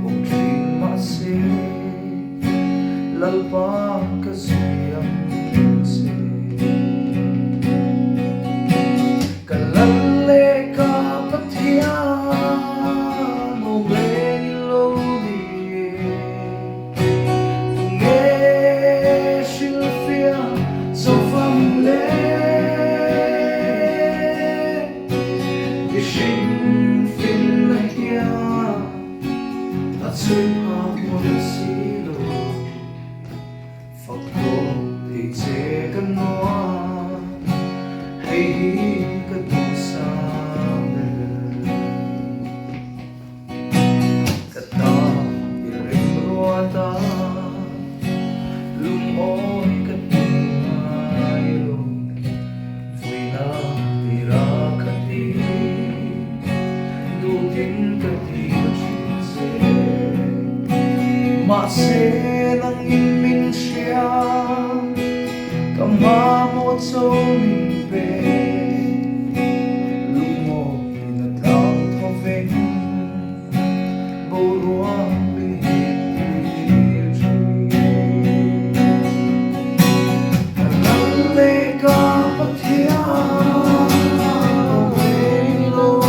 bông ṭhin se lalpa ka siyam se kalalle ka Pathian o veng lo di nge shilfia so famle se nang in siya kamamo chaw min pe lumo inatang to veng boruang bin hit kalalle ka Pathian veng lo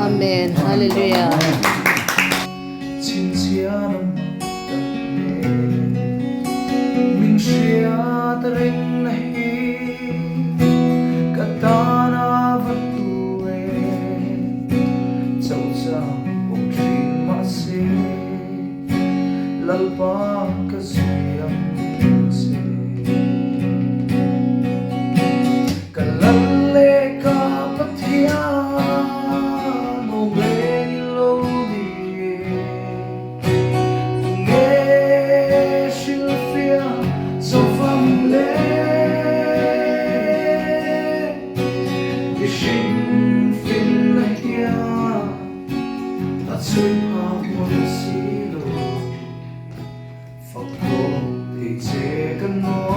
Amen. Hallelujah. lalpa ka siyam se kalalle ka Pathian o veng lo di nge shilfia so famle ishing fin na hiya at suyam mo silo Hãy subscribe cho kênh Ghiền Mì Gõ để không bỏ lỡ